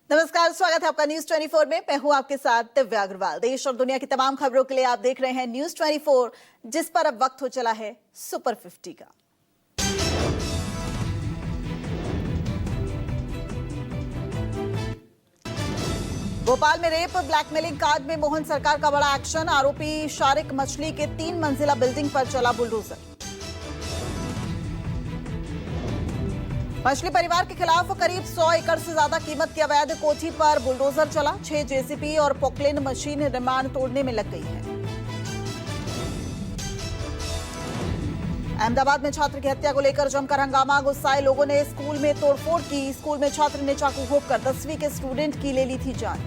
नमस्कार, स्वागत है आपका न्यूज 24 में। मैं हूं आपके साथ दिव्या अग्रवाल। देश और दुनिया की तमाम खबरों के लिए आप देख रहे हैं न्यूज 24, जिस पर अब वक्त हो चला है सुपर 50 का। भोपाल में रेप ब्लैकमेलिंग कांड में मोहन सरकार का बड़ा एक्शन। आरोपी शारिक मछली के 3 मंजिला बिल्डिंग पर चला बुलडोजर। मछली परिवार के खिलाफ करीब 100 एकड़ से ज्यादा कीमत की अवैध कोठी पर बुलडोजर चला। 6 जेसीबी और पोकलेन मशीन निर्माण तोड़ने में लग गई है। अहमदाबाद में छात्र की हत्या को लेकर जमकर हंगामा। गुस्साए लोगों ने स्कूल में तोड़फोड़ की। स्कूल में छात्र ने चाकू घोंपकर 10वीं के स्टूडेंट की ले ली थी जान।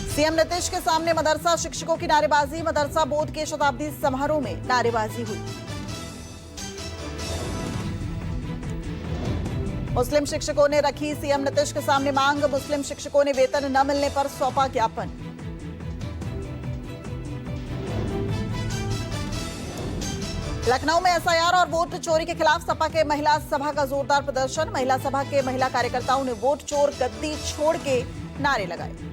सीएम नीतीश के सामने मदरसा शिक्षकों की नारेबाजी। मदरसा बोर्ड के शताब्दी समारोह में नारेबाजी हुई। मुस्लिम शिक्षकों ने रखी सीएम नीतीश के सामने मांग। मुस्लिम शिक्षकों ने वेतन न मिलने पर सौंपा ज्ञापन। लखनऊ में एसआईआर और वोट चोरी के खिलाफ सपा के महिला सभा का जोरदार प्रदर्शन। महिला सभा के महिला कार्यकर्ताओं ने वोट चोर गद्दी छोड़ के नारे लगाए।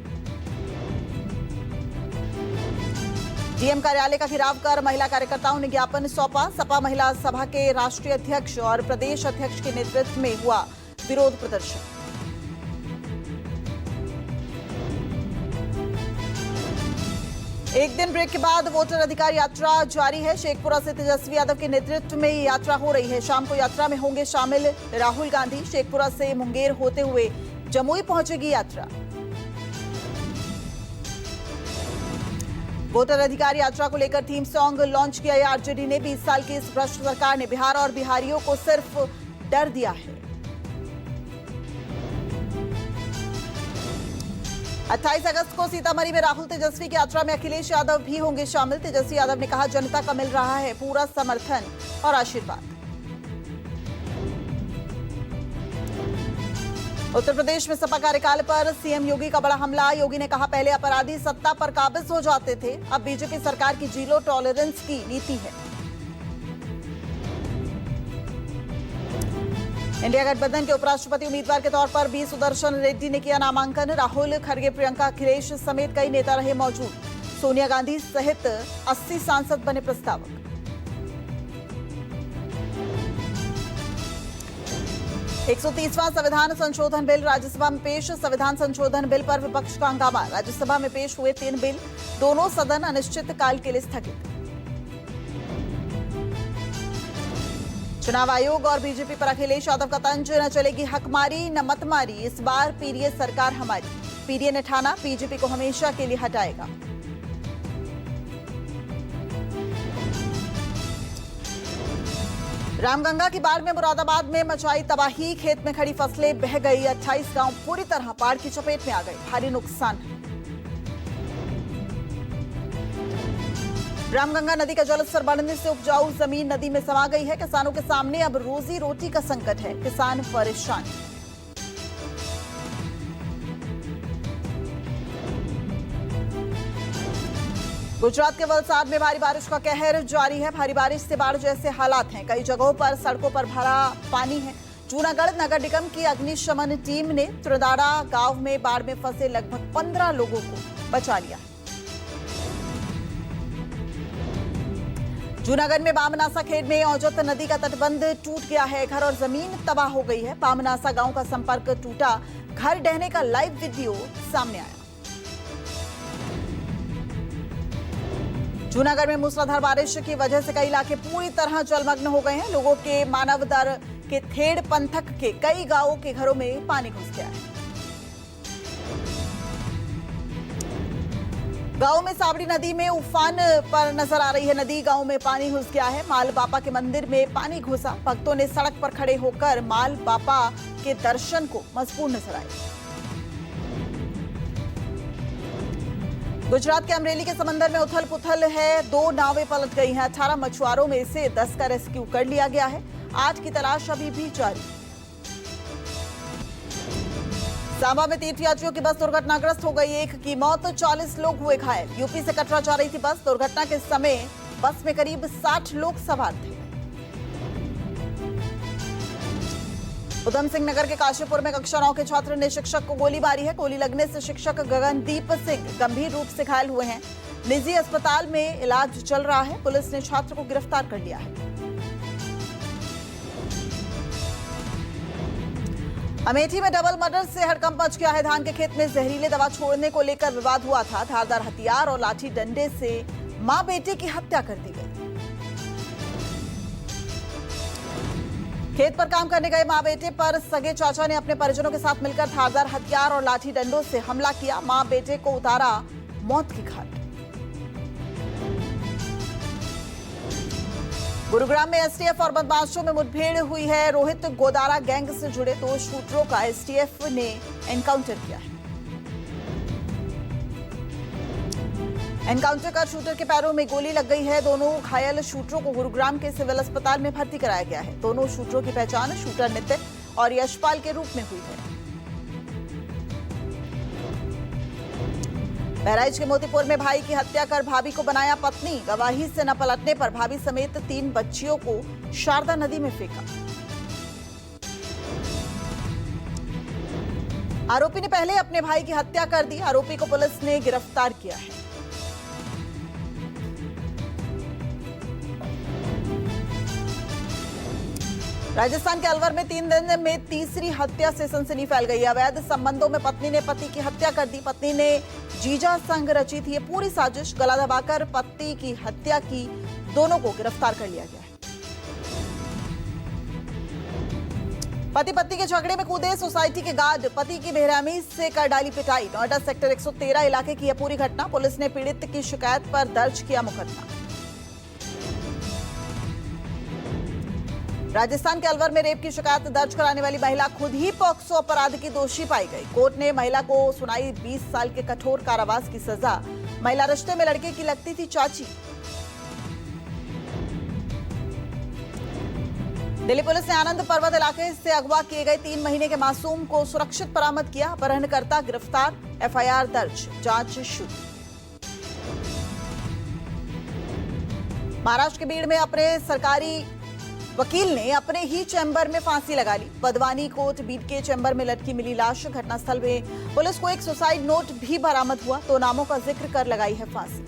डीएम कार्यालय का घेराव कर महिला कार्यकर्ताओं ने ज्ञापन सौंपा। सपा महिला सभा के राष्ट्रीय अध्यक्ष और प्रदेश अध्यक्ष के नेतृत्व में हुआ विरोध प्रदर्शन। एक दिन ब्रेक के बाद वोटर अधिकार यात्रा जारी है। शेखपुरा से तेजस्वी यादव के नेतृत्व में यात्रा हो रही है। शाम को यात्रा में होंगे शामिल राहुल गांधी। शेखपुरा से मुंगेर होते हुए जमुई पहुंचेगी यात्रा। वोटर अधिकार यात्रा को लेकर थीम सॉन्ग लॉन्च किया है आरजेडी ने। 20 साल की इस भ्रष्ट सरकार ने बिहार और बिहारियों को सिर्फ डर दिया है। 28 अगस्त को सीतामढ़ी में राहुल तेजस्वी की यात्रा में अखिलेश यादव भी होंगे शामिल। तेजस्वी यादव ने कहा, जनता का मिल रहा है पूरा समर्थन और आशीर्वाद। उत्तर प्रदेश में सपा कार्यकाल पर सीएम योगी का बड़ा हमला। योगी ने कहा, पहले अपराधी सत्ता पर काबिज हो जाते थे, अब बीजेपी सरकार की जीरो टॉलरेंस की नीति है। इंडिया गठबंधन के उपराष्ट्रपति उम्मीदवार के तौर पर बी सुदर्शन रेड्डी ने किया नामांकन। राहुल, खड़गे, प्रियंका, अखिलेश समेत कई नेता रहे मौजूद। सोनिया गांधी सहित 80 सांसद बने प्रस्तावक। एक 130वां संविधान संशोधन बिल राज्यसभा में पेश। संविधान संशोधन बिल पर विपक्ष का हंगामा। राज्यसभा में पेश हुए 3 बिल, दोनों सदन अनिश्चित काल के लिए स्थगित। चुनाव आयोग और बीजेपी पर अखिलेश यादव का तंज, न चलेगी हकमारी न मतमारी, इस बार पीडीए सरकार हमारी। पीडीए ने ठाना, बीजेपी को हमेशा के लिए हटाएगा। रामगंगा की बाढ़ में मुरादाबाद में मचाई तबाही। खेत में खड़ी फसलें बह गई। 28 गांव पूरी तरह बाढ़ की चपेट में आ गए। भारी नुकसान है। रामगंगा नदी का जलस्तर बढ़ने से उपजाऊ जमीन नदी में समा गई है। किसानों के सामने अब रोजी रोटी का संकट है। किसान परेशान। गुजरात के वलसाड में भारी बारिश का कहर जारी है। भारी बारिश से बाढ़ जैसे हालात हैं। कई जगहों पर सड़कों पर भरा पानी है। जूनागढ़ नगर निगम की अग्निशमन टीम ने त्रिदाड़ा गांव में बाढ़ में फंसे लगभग 15 लोगों को बचा लिया। जूनागढ़ में बामनासा खेड़ में औजत नदी का तटबंध टूट गया है। घर और जमीन तबाह हो गई है। बामनासा गांव का संपर्क टूटा। घर ढहने का लाइव वीडियो सामने आया। जूनागढ़ में मूसलाधार बारिश की वजह से कई इलाके पूरी तरह जलमग्न हो गए हैं। लोगों के मानवदर के थेड़ पंथक के कई गांवों के घरों में पानी घुस गया है। गांव में साबड़ी नदी में उफान पर नजर आ रही है नदी। गांव में पानी घुस गया है। माल बापा के मंदिर में पानी घुसा। भक्तों ने सड़क पर खड़े होकर माल बापा के दर्शन को मजबूर नजर आए। गुजरात के अमरेली के समंदर में उथल पुथल है। 2 नावें पलट गई हैं। 18 मछुआरों में से 10 का रेस्क्यू कर लिया गया है। 8 की तलाश अभी भी जारी। सांबा में तीर्थयात्रियों की बस दुर्घटनाग्रस्त हो गई। 1 की मौत, 40 लोग हुए घायल। यूपी से कटरा जा रही थी बस। दुर्घटना के समय बस में करीब 60 लोग सवार थे। उधम सिंह नगर के काशीपुर में कक्षा 9 के छात्र ने शिक्षक को गोली मारी है। गोली लगने से शिक्षक गगनदीप सिंह गंभीर रूप से घायल हुए हैं। निजी अस्पताल में इलाज चल रहा है। पुलिस ने छात्र को गिरफ्तार कर लिया है। अमेठी में डबल मर्डर से हड़कंप मच गया है। धान के खेत में जहरीले दवा छोड़ने को लेकर विवाद हुआ था। धारदार हथियार और लाठी डंडे से मां बेटे की हत्या कर दी गई। खेत पर काम करने गए मां बेटे पर सगे चाचा ने अपने परिजनों के साथ मिलकर धारदार हथियार और लाठी डंडों से हमला किया। मां बेटे को उतारा मौत की घाट। गुरुग्राम में एसटीएफ और बदमाशों में मुठभेड़ हुई है। रोहित गोदारा गैंग से जुड़े 2 शूटरों का एसटीएफ ने एनकाउंटर किया है। एनकाउंटर कर शूटर के पैरों में गोली लग गई है। दोनों घायल शूटरों को गुरुग्राम के सिविल अस्पताल में भर्ती कराया गया है। दोनों शूटरों की पहचान शूटर नितिन और यशपाल के रूप में हुई है। बहराइच के मोतीपुर में भाई की हत्या कर भाभी को बनाया पत्नी। गवाही से न पलटने पर भाभी समेत 3 बच्चियों को शारदा नदी में फेंका। आरोपी ने पहले अपने भाई की हत्या कर दी। आरोपी को पुलिस ने गिरफ्तार किया है। राजस्थान के अलवर में 3 दिन में तीसरी हत्या से सनसनी फैल गई। अवैध संबंधों में पत्नी ने पति की हत्या कर दी। पत्नी ने जीजा संग रची थी ये पूरी साजिश। गला दबाकर पति की हत्या की। दोनों को गिरफ्तार कर लिया गया है। पति पत्नी के झगड़े में कूदे सोसाइटी के गार्ड। पति की बेरहमी से कर डाली पिटाई। नोएडा सेक्टर 113 इलाके की यह पूरी घटना। पुलिस ने पीड़ित की शिकायत पर दर्ज किया मुकदमा। राजस्थान के अलवर में रेप की शिकायत दर्ज कराने वाली महिला खुद ही पॉक्सो अपराध की दोषी पाई गई। कोर्ट ने महिला को सुनाई 20 साल के कठोर कारावास की सजा। महिला रिश्ते में लड़के की लगती थी चाची। दिल्ली पुलिस ने आनंद पर्वत इलाके से अगवा किए गए 3 महीने के मासूम को सुरक्षित बरामद किया। अपहरणकर्ता गिरफ्तार। एफआईआर दर्ज। जांच शुरू। महाराष्ट्र के बीड़ में अपने सरकारी वकील ने अपने ही चैम्बर में फांसी लगा ली। बदवानी कोर्ट बीट के चैम्बर में लटकी मिली लाश। घटनास्थल में पुलिस को एक सुसाइड नोट भी बरामद हुआ। 2 नामों का जिक्र कर लगाई है फांसी।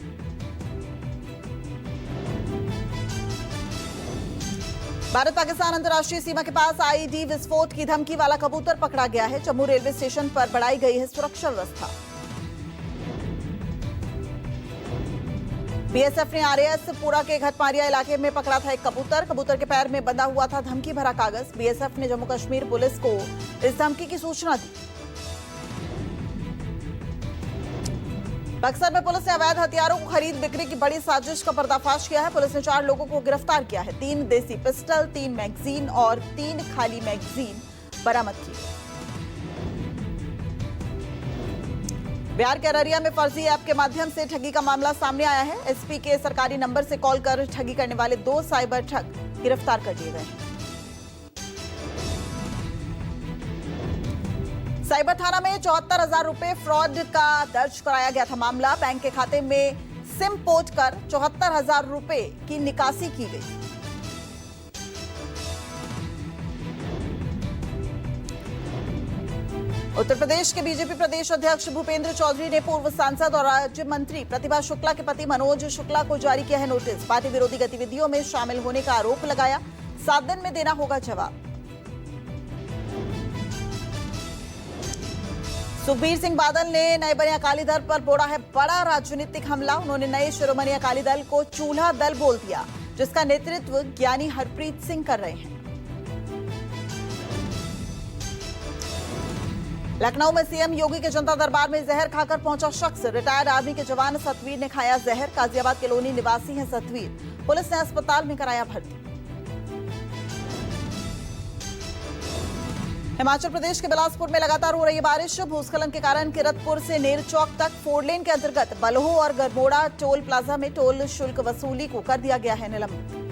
भारत पाकिस्तान अंतर्राष्ट्रीय सीमा के पास आईईडी विस्फोट की धमकी वाला कबूतर पकड़ा गया है। जम्मू रेलवे स्टेशन पर बढ़ाई गई है सुरक्षा व्यवस्था। बीएसएफ ने आरएएस पुरा के घटमारिया इलाके में पकड़ा था एक कबूतर। कबूतर के पैर में बंधा हुआ था धमकी भरा कागज। बीएसएफ ने जम्मू कश्मीर पुलिस को इस धमकी की सूचना दी। बक्सर में पुलिस ने अवैध हथियारों को खरीद बिक्री की बड़ी साजिश का पर्दाफाश किया है। पुलिस ने 4 लोगों को गिरफ्तार किया है। 3 देसी पिस्टल, 3 मैगजीन और 3 खाली मैगजीन बरामद की। बिहार के अररिया में फर्जी ऐप के माध्यम से ठगी का मामला सामने आया है। एसपी के सरकारी नंबर से कॉल कर ठगी करने वाले 2 साइबर ठग गिरफ्तार कर लिए गए हैं। साइबर थाना में 74,000 रुपए फ्रॉड का दर्ज कराया गया था मामला। बैंक के खाते में सिम पोर्ट कर 74,000 रुपए की निकासी की गई। उत्तर प्रदेश के बीजेपी प्रदेश अध्यक्ष भूपेंद्र चौधरी ने पूर्व सांसद और राज्य मंत्री प्रतिभा शुक्ला के पति मनोज शुक्ला को जारी किया है नोटिस। पार्टी विरोधी गतिविधियों में शामिल होने का आरोप लगाया। 7 दिन में देना होगा जवाब। सुखबीर सिंह बादल ने नए बने अकाली दल पर बोला है बड़ा राजनीतिक हमला। उन्होंने नए शिरोमणि अकाली दल को चूल्हा दल बोल दिया, जिसका नेतृत्व ज्ञानी हरप्रीत सिंह कर रहे हैं। लखनऊ में सीएम योगी के जनता दरबार में जहर खाकर पहुंचा शख्स। रिटायर्ड आर्मी के जवान सतवीर ने खाया जहर। गाजियाबाद कॉलोनी निवासी है सतवीर। पुलिस ने अस्पताल में कराया भर्ती। हिमाचल प्रदेश के बिलासपुर में लगातार हो रही बारिश। भूस्खलन के कारण किरतपुर से नेरचौक तक 4 लेन के अंतर्गत बलोह और गरमोड़ा टोल प्लाजा में टोल शुल्क वसूली को कर दिया गया है निलंबित।